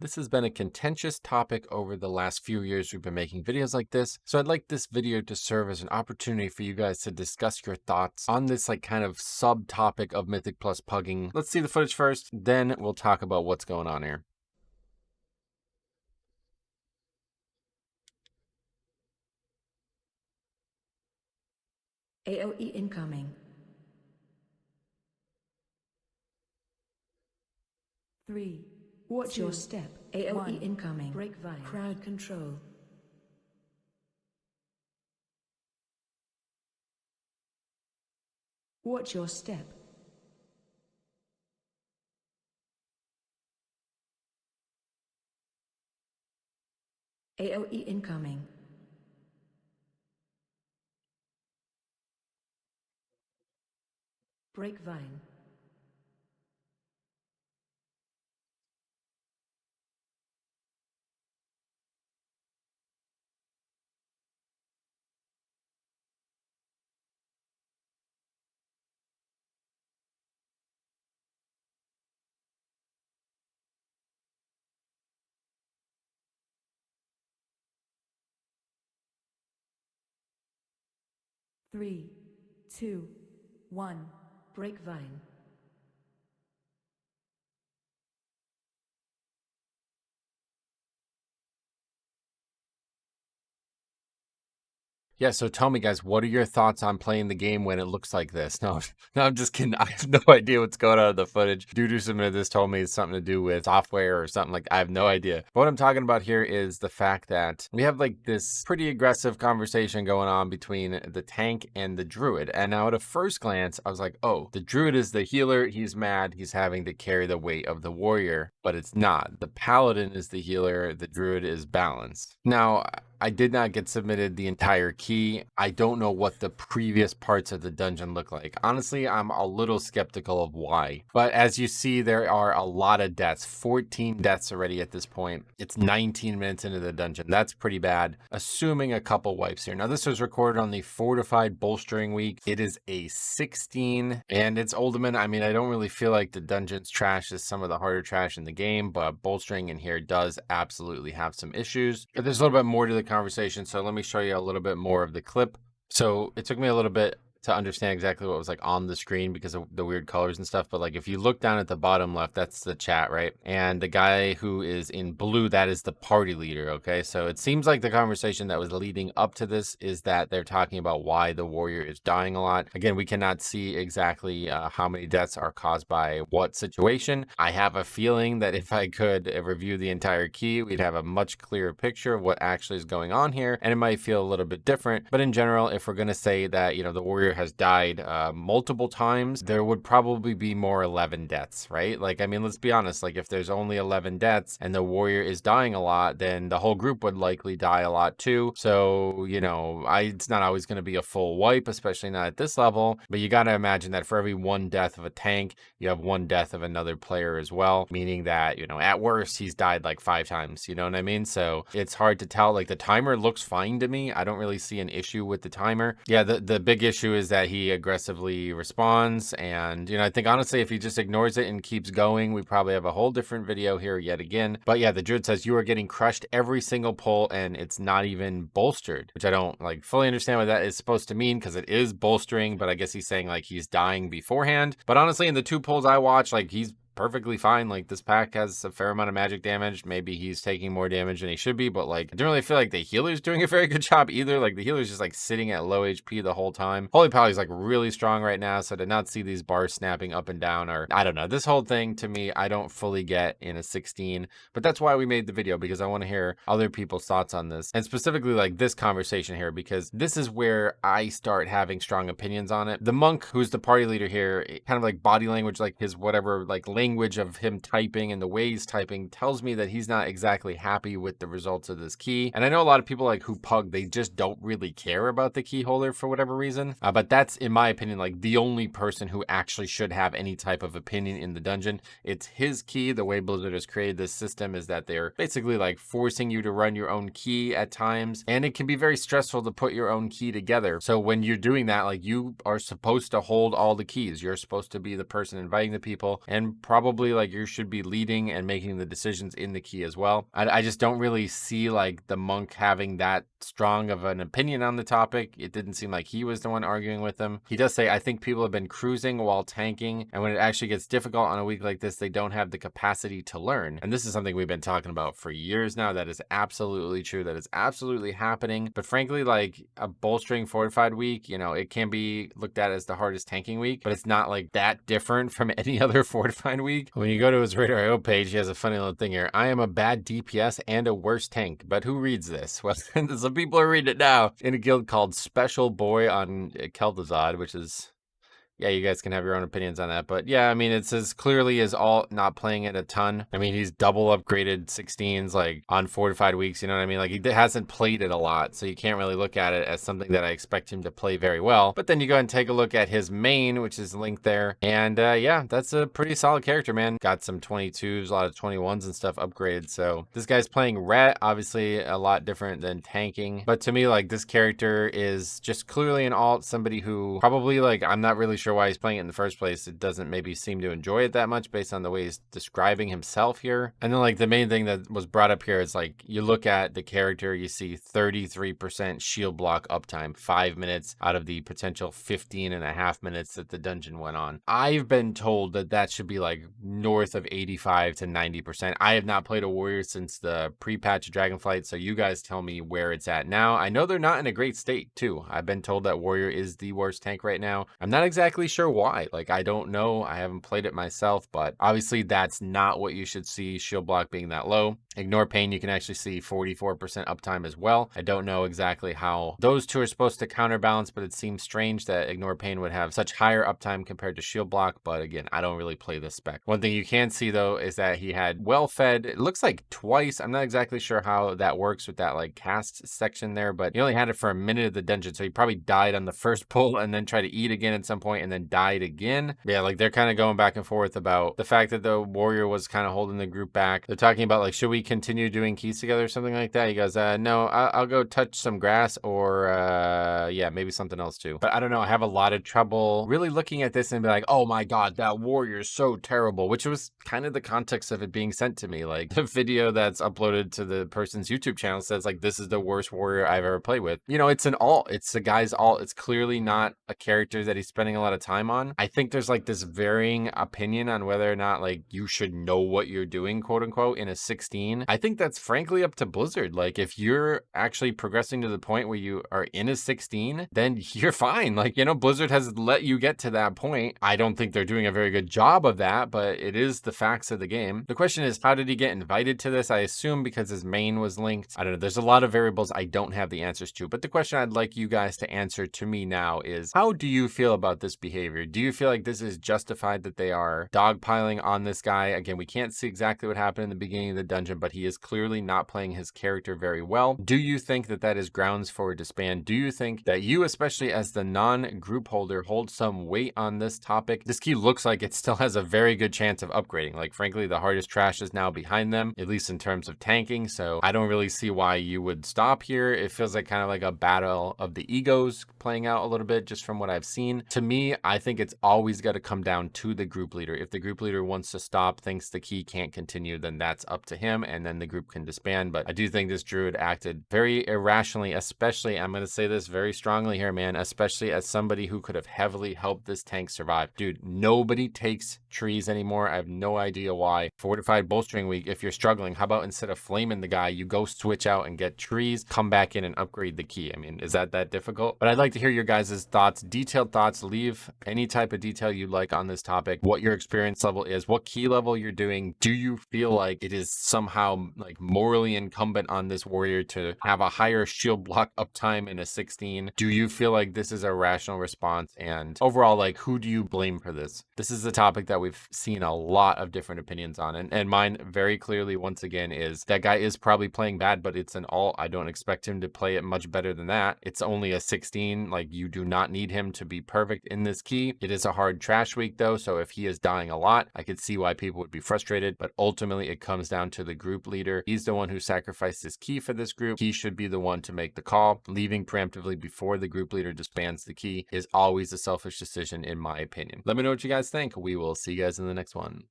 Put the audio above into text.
This has been a contentious topic over the last few years we've been making videos like this, so I'd like this video to serve as an opportunity for you guys to discuss your thoughts on this kind of subtopic of Mythic plus pugging. Let's see the footage first, then we'll talk about what's going on here. AOE incoming. 3. Watch your step. AOE 1. Incoming. Breakvine. Crowd control. Watch your step. AOE incoming. Breakvine. Three, two, one. Breakvine. Yeah, so tell me, guys, what are your thoughts on playing the game when it looks like this? No, no, I'm just kidding. I have no idea what's going on in the footage. Due to some of this told me it's something to do with software or something I have no idea. But what I'm talking about here is the fact that we have this pretty aggressive conversation going on between the tank and the druid. And now at a first glance, I was like, oh, the druid is the healer. He's mad. He's having to carry the weight of the warrior, but it's not. The paladin is the healer. The druid is balanced. Now, I did not get submitted the entire key. I don't know what the previous parts of the dungeon look like. Honestly, I'm a little skeptical of why. But as you see, there are a lot of deaths. 14 deaths already at this point. It's 19 minutes into the dungeon. That's pretty bad, assuming a couple wipes here. Now, this was recorded on the Fortified Bolstering Week. It is a 16, and it's Ultimate. I mean, I don't really feel like the dungeon's trash is some of the harder trash in the game, but bolstering in here does absolutely have some issues. But there's a little bit more to the conversation, so let me show you a little bit more of the clip. So it took me a little bit to understand exactly what was on the screen because of the weird colors and stuff. But if you look down at the bottom left, that's the chat, right? And the guy who is in blue, that is the party leader. Okay, so it seems like the conversation that was leading up to this is that they're talking about why the warrior is dying a lot. Again, we cannot see exactly how many deaths are caused by what situation. I have a feeling that if I could review the entire key, we'd have a much clearer picture of what actually is going on here, and it might feel a little bit different. But in general, if we're going to say that the warrior has died multiple times, there would probably be more 11 deaths, right? I mean, let's be honest, if there's only 11 deaths and the warrior is dying a lot, then the whole group would likely die a lot too. So, it's not always going to be a full wipe, especially not at this level, but you got to imagine that for every one death of a tank, you have one death of another player as well, meaning that, at worst, he's died 5 times, you know what I mean? So it's hard to tell. The timer looks fine to me. I don't really see an issue with the timer. Yeah, the big issue is that he aggressively responds, and I think honestly if he just ignores it and keeps going, we probably have a whole different video here yet again. But yeah, the druid says you are getting crushed every single pull and it's not even bolstered, which I don't fully understand what that is supposed to mean, because it is bolstering, but I guess he's saying he's dying beforehand. But honestly, in the 2 pulls I watched, he's perfectly fine. This pack has a fair amount of magic damage. Maybe he's taking more damage than he should be, but I don't really feel like the healer's doing a very good job either. The healer's just sitting at low HP the whole time. Holy Poly's really strong right now, so to not see these bars snapping up and down, or I don't know, this whole thing to me, I don't fully get in a 16, but that's why we made the video, because I want to hear other people's thoughts on this, and specifically this conversation here, because this is where I start having strong opinions on it. The monk, who's the party leader here, kind of body language, his whatever language of him typing and the way he's typing tells me that he's not exactly happy with the results of this key. And I know a lot of people who pug, they just don't really care about the key holder for whatever reason. But that's, in my opinion, the only person who actually should have any type of opinion in the dungeon. It's his key. The way Blizzard has created this system is that they're basically forcing you to run your own key at times, and it can be very stressful to put your own key together. So when you're doing that, you are supposed to hold all the keys. You're supposed to be the person inviting the people and probably probably like you should be leading and making the decisions in the key as well. I just don't really see like the monk having that strong of an opinion on the topic. It didn't seem like he was the one arguing with him. He does say, I think people have been cruising while tanking, and when it actually gets difficult on a week like this, they don't have the capacity to learn. And this is something we've been talking about for years now. That is absolutely true. That is absolutely happening. But frankly, like a bolstering fortified week, you know, it can be looked at as the hardest tanking week, but it's not like that different from any other fortified week. When you go to his Radar.io page, he has a funny little thing here. I am a bad DPS and a worse tank, but who reads this? Well, some people are reading it now in a guild called Special Boy on Keldazad, which is, yeah, you guys can have your own opinions on that. But yeah, I mean, it's as clearly as all not playing it a ton. I mean, he's double upgraded 16s like on fortified weeks. You know what I mean? Like he hasn't played it a lot. So you can't really look at it as something that I expect him to play very well. But then you go and take a look at his main, which is linked there. And yeah, that's a pretty solid character, man. Got some 22s, a lot of 21s and stuff upgraded. So this guy's playing Ret, obviously a lot different than tanking. But to me, like this character is just clearly an alt, somebody who probably like, I'm not really sure why he's playing it in the first place. It doesn't maybe seem to enjoy it that much based on the way he's describing himself here. And then like the main thing that was brought up here is like you look at the character, you see 33% shield block uptime, 5 minutes out of the potential 15.5 minutes that the dungeon went on. I've been told that that should be like north of 85 to 90%. I have not played a warrior since the pre-patch Dragonflight, so you guys tell me where it's at now. I know they're not in a great state too. I've been told that warrior is the worst tank right now. I'm not exactly sure why. Like, I don't know. I haven't played it myself, but obviously that's not what you should see, shield block being that low. Ignore Pain, you can actually see 44% uptime as well. I don't know exactly how those two are supposed to counterbalance, but it seems strange that Ignore Pain would have such higher uptime compared to shield block. But again, I don't really play this spec. One thing you can see though is that he had well fed, it looks like twice. I'm not exactly sure how that works with that like cast section there, but he only had it for a minute of the dungeon. So he probably died on the first pull and then tried to eat again at some point and then died again. Yeah, like they're kind of going back and forth about the fact that the warrior was kind of holding the group back. They're talking about like, should we continue doing keys together or something like that? He goes, no, I'll go touch some grass or yeah, maybe something else too. But I don't know. I have a lot of trouble really looking at this and be like, oh my God, that warrior is so terrible, which was kind of the context of it being sent to me. Like the video that's uploaded to the person's YouTube channel says like, this is the worst warrior I've ever played with. You know, it's an alt. It's the guy's alt. It's clearly not a character that he's spending a lot of time on. I think there's like this varying opinion on whether or not like you should know what you're doing, quote unquote, in a 16. I think that's frankly up to Blizzard. Like if you're actually progressing to the point where you are in a 16, then you're fine. Like, you know, Blizzard has let you get to that point. I don't think they're doing a very good job of that, but it is the facts of the game. The question is, how did he get invited to this? I assume because his main was linked. I don't know. There's a lot of variables I don't have the answers to, but the question I'd like you guys to answer to me now is, how do you feel about this behavior? Do you feel like this is justified that they are dogpiling on this guy? Again, we can't see exactly what happened in the beginning of the dungeon, but he is clearly not playing his character very well. Do you think that that is grounds for a disband? Do you think that you, especially as the non-group holder, hold some weight on this topic? This key looks like it still has a very good chance of upgrading. Like, frankly, the hardest trash is now behind them, at least in terms of tanking, so I don't really see why you would stop here. It feels like kind of like a battle of the egos playing out a little bit just from what I've seen. To me, I think it's always got to come down to the group leader. If the group leader wants to stop, thinks the key can't continue, then that's up to him, and then the group can disband. But I do think this druid acted very irrationally, especially, I'm going to say this very strongly here, man, especially as somebody who could have heavily helped this tank survive. Dude, nobody takes trees anymore. I have no idea why. Fortified bolstering week, if you're struggling, how about instead of flaming the guy, you go switch out and get trees, come back in and upgrade the key? I mean, is that difficult? But I'd like to hear your guys' thoughts, detailed thoughts. Leave any type of detail you'd like on this topic, what your experience level is, what key level you're doing. Do you feel like it is somehow like morally incumbent on this warrior to have a higher shield block uptime in a 16? Do you feel like this is a rational response? And overall, like, who do you blame for this? This is a topic that we've seen a lot of different opinions on, and mine very clearly, once again, is that guy is probably playing bad, but it's an alt. I don't expect him to play it much better than that. It's only a 16. Like, you do not need him to be perfect in this key. It is a hard trash week though, so if he is dying a lot, I could see why people would be frustrated, but ultimately it comes down to the group leader. He's the one who sacrificed his key for this group. He should be the one to make the call. Leaving preemptively before the group leader disbands the key is always a selfish decision, in my opinion. Let me know what you guys think. We will see you guys in the next one.